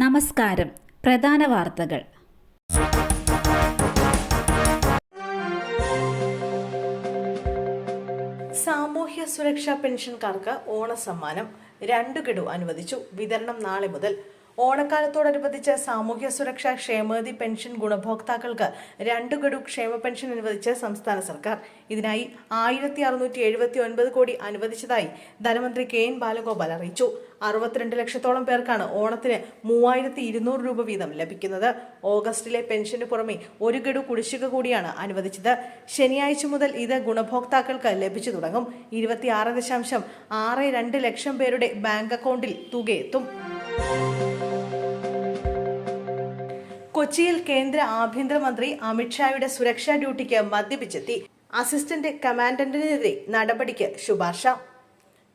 നമസ്കാരം. പ്രധാന വാർത്തകൾ. സാമൂഹ്യ സുരക്ഷാ പെൻഷൻകാർക്ക് ഓണസമ്മാനം 2 ഗഡു അനുവദിച്ചു. വിതരണം നാളെ മുതൽ. ഓണക്കാലത്തോടനുബന്ധിച്ച് സാമൂഹ്യ സുരക്ഷാ ക്ഷേമനിധി പെൻഷൻ ഗുണഭോക്താക്കൾക്ക് 2 ഗഡു ക്ഷേമ പെൻഷൻ അനുവദിച്ച് സംസ്ഥാന സർക്കാർ. ഇതിനായി 1679 കോടി അനുവദിച്ചതായി ധനമന്ത്രി കെ.എൻ. ബാലഗോപാൽ അറിയിച്ചു. 62 ലക്ഷത്തോളം പേർക്കാണ് ഓണത്തിന് 3200 രൂപ വീതം ലഭിക്കുന്നത്. ഓഗസ്റ്റിലെ പെൻഷന് പുറമെ 1 ഗഡു കുടിശ്ശിക കൂടിയാണ് അനുവദിച്ചത്. ശനിയാഴ്ച മുതൽ ഇത് ഗുണഭോക്താക്കൾക്ക് ലഭിച്ചു തുടങ്ങും. 26.62 ലക്ഷം പേരുടെ ബാങ്ക് അക്കൗണ്ടിൽ തുകയെത്തും. കൊച്ചിയിൽ കേന്ദ്ര ആഭ്യന്തരമന്ത്രി അമിത്ഷായുടെ സുരക്ഷാ ഡ്യൂട്ടിക്ക് മദ്യപിച്ചെത്തി. അസിസ്റ്റന്റ് കമാൻഡന്റിനെതിരെ നടപടിക്ക് ശുപാർശ.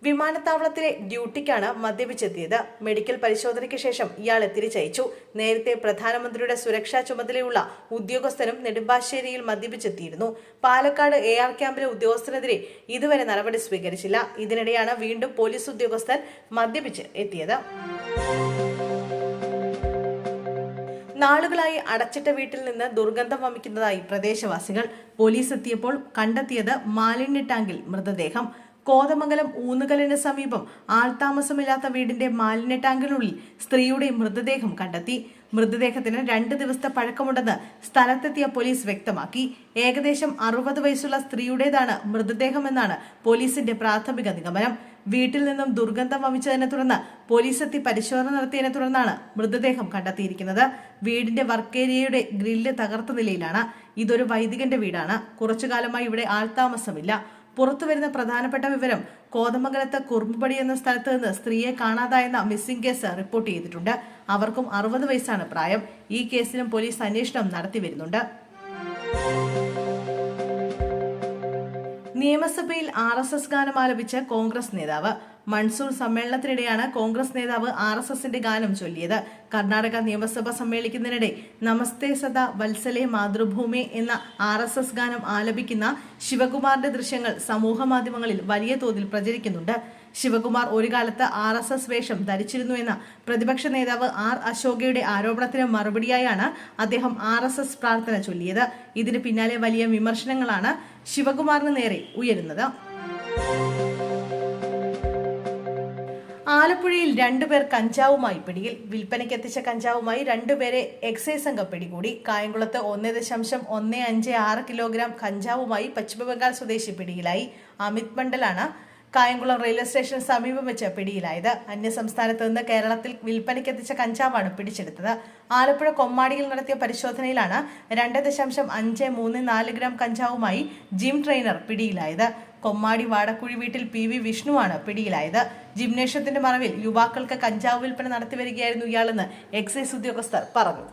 വിമാനത്താവളത്തിലെ ഡ്യൂട്ടിക്കാണ് മദ്യപിച്ചെത്തിയത്. മെഡിക്കൽ പരിശോധനയ്ക്ക് ശേഷം ഇയാളെ തിരിച്ചയച്ചു. നേരത്തെ പ്രധാനമന്ത്രിയുടെ സുരക്ഷാ ചുമതലയുള്ള ഉദ്യോഗസ്ഥനും നെടുമ്പാശ്ശേരിയിൽ മദ്യപിച്ചെത്തിയിരുന്നു. പാലക്കാട് AR ക്യാമ്പിലെ ഉദ്യോഗസ്ഥനെതിരെ ഇതുവരെ നടപടി സ്വീകരിച്ചില്ല. ഇതിനിടെയാണ് വീണ്ടും പോലീസ് ഉദ്യോഗസ്ഥൻ മദ്യപിച്ച് എത്തിയത്. നാളുകളായി അടച്ചിട്ട വീട്ടിൽ നിന്ന് ദുർഗന്ധം വമിക്കുന്നതായി പ്രദേശവാസികൾ. പോലീസ് എത്തിയപ്പോൾ കണ്ടെത്തിയത് മാലിന്യ ടാങ്കിൽ മൃതദേഹം. കോതമംഗലം ഊന്നുകലിന് സമീപം ആൾതാമസമില്ലാത്ത വീടിന്റെ മാലിന്യ ടാങ്കിനുള്ളിൽ സ്ത്രീയുടെ മൃതദേഹം കണ്ടെത്തി. മൃതദേഹത്തിന് 2 ദിവസത്തെ പഴക്കമുണ്ടെന്ന് സ്ഥലത്തെത്തിയ പോലീസ് വ്യക്തമാക്കി. ഏകദേശം 60 വയസ്സുള്ള സ്ത്രീയുടേതാണ് മൃതദേഹമെന്നാണ് പോലീസിന്റെ പ്രാഥമിക നിഗമനം. വീട്ടിൽ നിന്നും ദുർഗന്ധം വമിച്ചതിനെ തുടർന്ന് പോലീസ് എത്തി പരിശോധന നടത്തിയതിനെ തുടർന്നാണ് മൃതദേഹം കണ്ടെത്തിയിരിക്കുന്നത്. വീടിന്റെ വർക്കേരിയയുടെ ഗ്രില്ല് തകർത്ത നിലയിലാണ്. ഇതൊരു വൈദികന്റെ വീടാണ്. കുറച്ചുകാലമായി ഇവിടെ ആൾതാമസമില്ല. പുറത്തുവരുന്ന പ്രധാനപ്പെട്ട വിവരം കോതമംഗലത്ത് കുറുമ്പടി എന്ന സ്ഥലത്ത് നിന്ന് സ്ത്രീയെ കാണാതായെന്ന മിസ്സിംഗ് കേസ് റിപ്പോർട്ട് ചെയ്തിട്ടുണ്ട്. അവർക്കും 60 വയസ്സാണ് പ്രായം. ഈ കേസിലും പോലീസ് അന്വേഷണം നടത്തി വരുന്നുണ്ട്. നിയമസഭയിൽ RSS ഗാനം ആലപിച്ച് കോൺഗ്രസ് നേതാവ്. മൺസൂർ സമ്മേളനത്തിനിടെയാണ് കോൺഗ്രസ് നേതാവ് RSSന്റെ ഗാനം ചൊല്ലിയത്. കർണാടക നിയമസഭ സമ്മേളിക്കുന്നതിനിടെ നമസ്തേ സദാ വത്സലേ മാതൃഭൂമി എന്ന RSS ഗാനം ആലപിക്കുന്ന ശിവകുമാറിന്റെ ദൃശ്യങ്ങൾ സമൂഹ മാധ്യമങ്ങളിൽ വലിയ തോതിൽ പ്രചരിക്കുന്നുണ്ട്. ശിവകുമാർ ഒരു കാലത്ത് RSS വേഷം ധരിച്ചിരുന്നു എന്ന പ്രതിപക്ഷ നേതാവ് R. അശോകയുടെ ആരോപണത്തിന് മറുപടിയായാണ് അദ്ദേഹം RSS പ്രാർത്ഥന ചൊല്ലിയത്. ഇതിന് പിന്നാലെ വലിയ വിമർശനങ്ങളാണ് ശിവകുമാറിന് നേരെ ഉയരുന്നത്. ആലപ്പുഴയിൽ 2 പേർ കഞ്ചാവുമായി പിടിയിൽ. വിൽപ്പനയ്ക്കെത്തിച്ച കഞ്ചാവുമായി 2 പേരെ എക്സൈസ് സംഘം പിടികൂടി. കായംകുളത്ത് 1.156 കിലോഗ്രാം കഞ്ചാവുമായി പശ്ചിമബംഗാൾ സ്വദേശി പിടിയിലായി. അമിത് മണ്ഡലാണ് കായംകുളം റെയിൽവേ സ്റ്റേഷന് സമീപം വെച്ച് പിടിയിലായത്. അന്യസംസ്ഥാനത്ത് നിന്ന് കേരളത്തിൽ വിൽപ്പനയ്ക്കെത്തിച്ച കഞ്ചാവാണ് പിടിച്ചെടുത്തത്. ആലപ്പുഴ കൊമ്മാടിയിൽ നടത്തിയ പരിശോധനയിലാണ് 2.534 ഗ്രാം കഞ്ചാവുമായി ജിം ട്രെയിനർ പിടിയിലായത്. കൊമ്മാടി വാടക്കുഴി വീട്ടിൽ PV വിഷ്ണുവാണ് പിടിയിലായത്. ജിംനേഷ്യത്തിന്റെ മറവിൽ യുവാക്കൾക്ക് കഞ്ചാവ് വിൽപ്പന നടത്തിവരികയായിരുന്നു ഇയാളെന്ന് എക്സൈസ് ഉദ്യോഗസ്ഥർ പറഞ്ഞു.